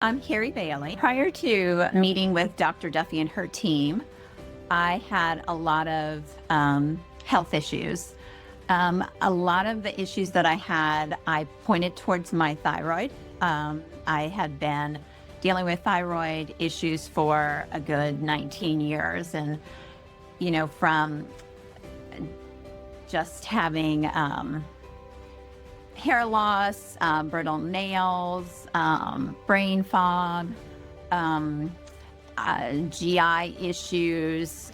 I'm Carrie Bailey. Prior to meeting with Dr. Duffy and her team, I had a lot of health issues. A lot of the issues that I had, I pointed towards my thyroid. I had been dealing with thyroid issues for a good 19 years. And, from just having hair loss, brittle nails, brain fog, um, GI issues,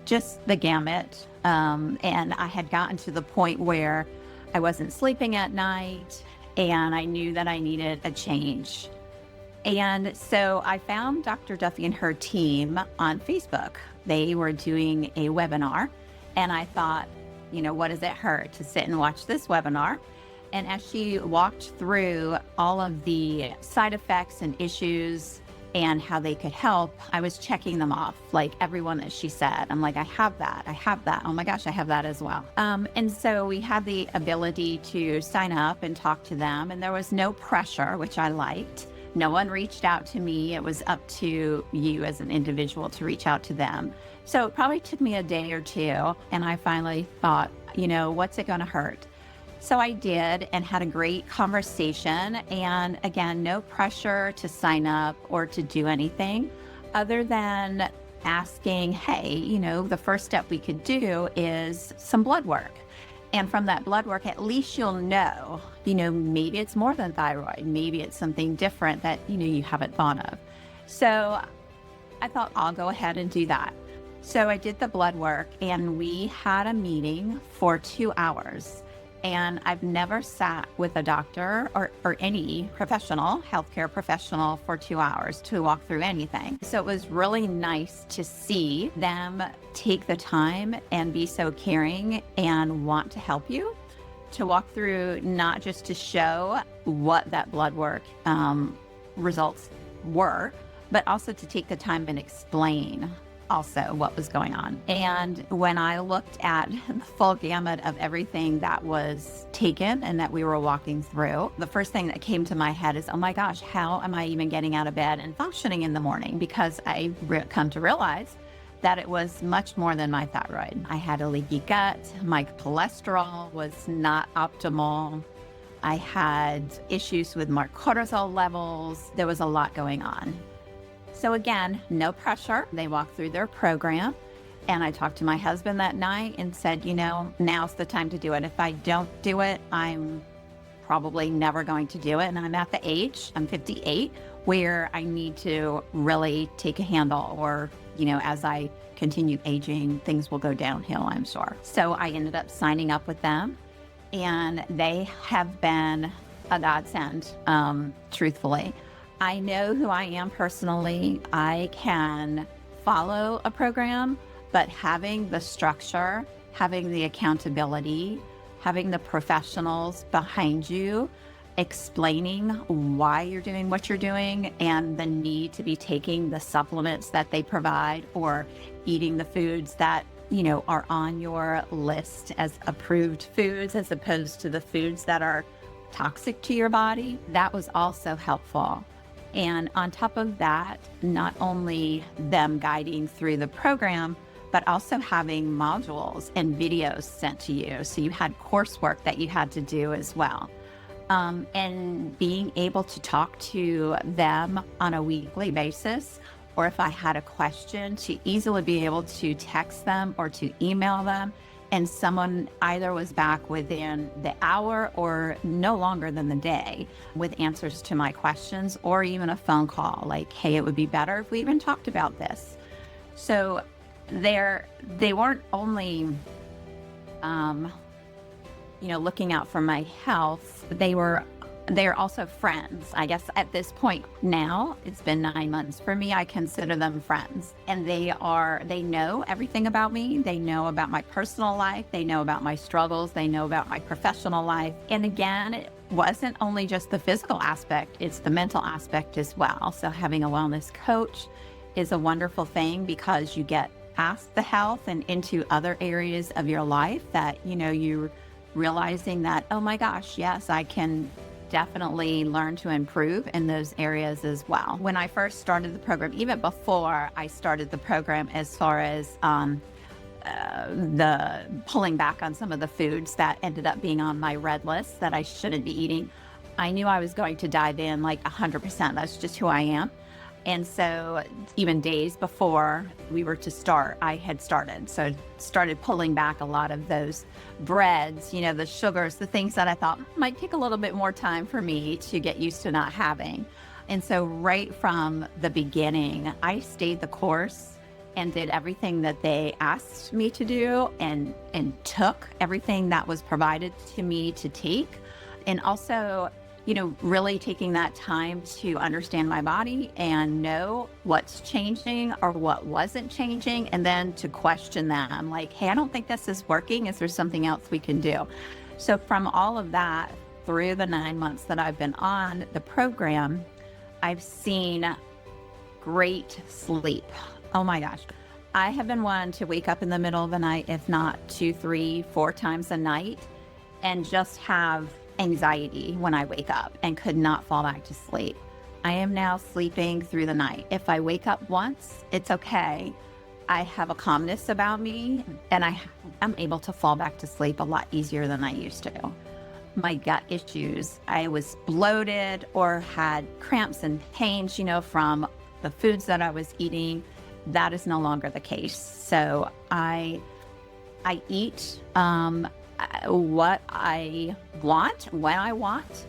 just the gamut. And I had gotten to the point where I wasn't sleeping at night and I knew that I needed a change. And so I found Dr. Duffy and her team on Facebook. They were doing a webinar, and I thought, what does it hurt to sit and watch this webinar? And as she walked through all of the side effects and issues and how they could help, I was checking them off, like everyone that she said. I'm like, I have that. I have that. Oh my gosh, I have that as well. And so we had the ability to sign up and talk to them, and there was no pressure, which I liked. No one reached out to me. It was up to you as an individual to reach out to them. So it probably took me a day or two, and I finally thought, what's it going to hurt? So I did, and had a great conversation. And again, no pressure to sign up or to do anything other than asking, hey, the first step we could do is some blood work. And from that blood work, at least you'll know, maybe it's more than thyroid. Maybe it's something different that, you haven't thought of. So I thought I'll go ahead and do that. So I did the blood work, and we had a meeting for 2 hours. And I've never sat with a doctor or any professional, healthcare professional, for 2 hours to walk through anything. So it was really nice to see them take the time and be so caring and want to help you, to walk through, not just to show what that blood work results were, but also to take the time and explain also what was going on. And when I looked at the full gamut of everything that was taken and that we were walking through, the first thing that came to my head is, oh my gosh, how am I even getting out of bed and functioning in the morning? Because I come to realize that it was much more than my thyroid. I had a leaky gut. My cholesterol was not optimal. I had issues with my cortisol levels. There was a lot going on. So again, no pressure. They walked through their program, and I talked to my husband that night and said, now's the time to do it. If I don't do it, I'm probably never going to do it. And I'm at the age, I'm 58, where I need to really take a handle, or, as I continue aging, things will go downhill, I'm sure. So I ended up signing up with them, and they have been a godsend, truthfully. I know who I am personally. I can follow a program, but having the structure, having the accountability, having the professionals behind you, explaining why you're doing what you're doing and the need to be taking the supplements that they provide, or eating the foods that, are on your list as approved foods, as opposed to the foods that are toxic to your body, that was also helpful. And on top of that, not only them guiding through the program, but also having modules and videos sent to you. So you had coursework that you had to do as well. And being able to talk to them on a weekly basis, or if I had a question, to easily be able to text them or to email them, and someone either was back within the hour or no longer than the day with answers to my questions, or even a phone call like, hey, it would be better if we even talked about this. So they weren't only, looking out for my health, they're also friends. I guess at this point now, it's been 9 months for me, I consider them friends. And they know everything about me. They know about my personal life. They know about my struggles. They know about my professional life. And again, it wasn't only just the physical aspect, it's the mental aspect as well. So having a wellness coach is a wonderful thing, because you get past the health and into other areas of your life that, you're realizing that, oh my gosh, yes, I can definitely learned to improve in those areas as well. When I first started the program, even before I started the program, as far as the pulling back on some of the foods that ended up being on my red list that I shouldn't be eating, I knew I was going to dive in like 100%. That's just who I am. And so even days before we were to start, I had started. So started pulling back a lot of those breads, the sugars, the things that I thought might take a little bit more time for me to get used to not having. And so right from the beginning, I stayed the course and did everything that they asked me to do, and took everything that was provided to me to take. And also, really taking that time to understand my body and know what's changing or what wasn't changing, and then to question them like, hey, I don't think this is working. Is there something else we can do? So from all of that, through the 9 months that I've been on the program, I've seen great sleep. Oh my gosh. I have been one to wake up in the middle of the night, if not 2, 3, 4 times a night, and just have anxiety when I wake up and could not fall back to sleep. I am now sleeping through the night. If I wake up once, it's okay. I have a calmness about me, and I'm able to fall back to sleep a lot easier than I used to. My gut issues, I was bloated or had cramps and pains, from the foods that I was eating. That is no longer the case. So I eat what I want, when I want.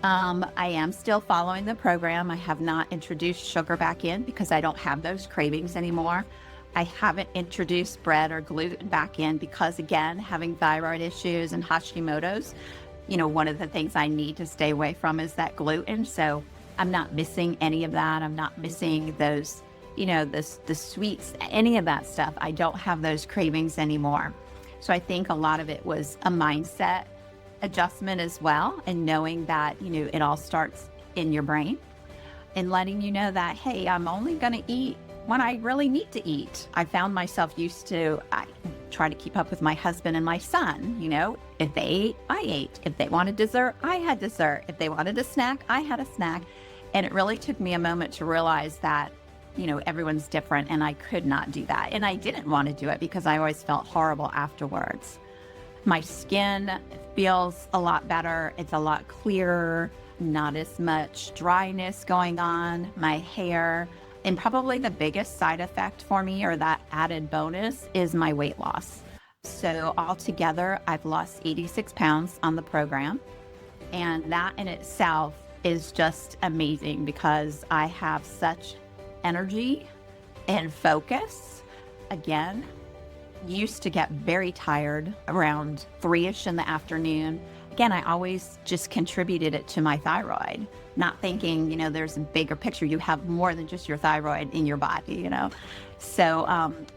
I am still following the program. I have not introduced sugar back in because I don't have those cravings anymore. I haven't introduced bread or gluten back in because, again, having thyroid issues and Hashimoto's, one of the things I need to stay away from is that gluten. So I'm not missing any of that. I'm not missing those, the sweets, any of that stuff. I don't have those cravings anymore. So I think a lot of it was a mindset adjustment as well, and knowing that, it all starts in your brain, and letting you know that, hey, I'm only going to eat when I really need to eat. I found myself I try to keep up with my husband and my son. If they ate, I ate. If they wanted dessert, I had dessert. If they wanted a snack, I had a snack. And it really took me a moment to realize that, everyone's different, and I could not do that. And I didn't want to do it because I always felt horrible afterwards. My skin feels a lot better. It's a lot clearer, not as much dryness going on. My hair, and probably the biggest side effect for me, or that added bonus, is my weight loss. So altogether, I've lost 86 pounds on the program. And that in itself is just amazing because I have such energy and focus. Again, used to get very tired around 3-ish in the afternoon. Again, I always just contributed it to my thyroid, not thinking, there's a bigger picture. You have more than just your thyroid in your body, So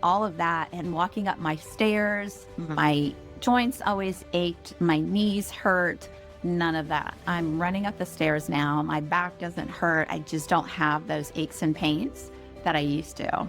all of that, and walking up my stairs, my joints always ached, my knees hurt, none of that. I'm running up the stairs now. My back doesn't hurt. I just don't have those aches and pains that I used to.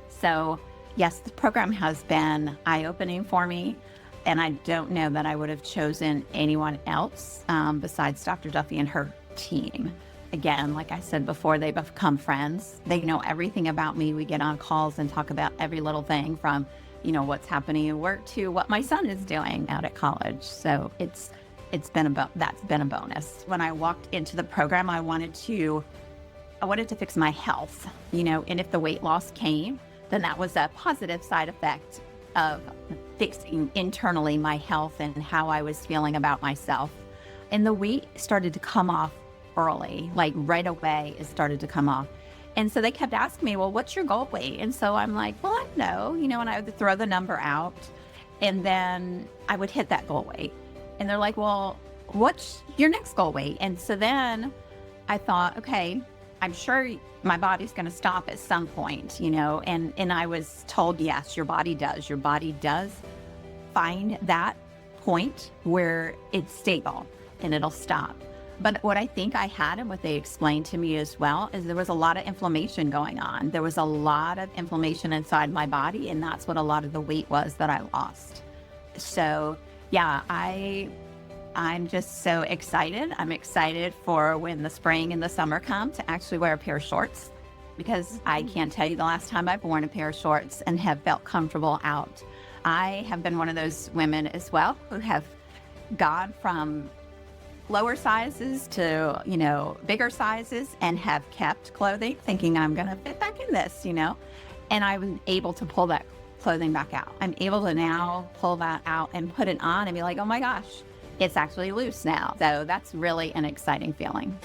So yes, the program has been eye-opening for me, and I don't know that I would have chosen anyone else besides Dr. Duffy and her team. Again, like I said before, they become friends. They know everything about me. We get on calls and talk about every little thing from, what's happening at work to what my son is doing out at college. So that's been a bonus. When I walked into the program, I wanted to fix my health, and if the weight loss came, then that was a positive side effect of fixing internally my health and how I was feeling about myself. And the weight started to come off early, like right away it started to come off. And so they kept asking me, well, what's your goal weight? And so I'm like, well, I don't know, and I would throw the number out, and then I would hit that goal weight. And they're like, well, what's your next goal weight? And so then I thought, okay, I'm sure my body's going to stop at some point, and I was told, yes, your body does. Your body does find that point where it's stable and it'll stop. But what I think I had, and what they explained to me as well, is there was a lot of inflammation going on. There was a lot of inflammation inside my body, and that's what a lot of the weight was that I lost. So yeah, I I'm just so excited. I'm excited for when the spring and the summer come to actually wear a pair of shorts because I Mhm. can't tell you the last time I've worn a pair of shorts and have felt comfortable out. I have been one of those women as well who have gone from lower sizes to, bigger sizes and have kept clothing thinking I'm going to fit back in this, and I was able to pull that clothing back out. I'm able to now pull that out and put it on and be like, oh my gosh, it's actually loose now. So that's really an exciting feeling.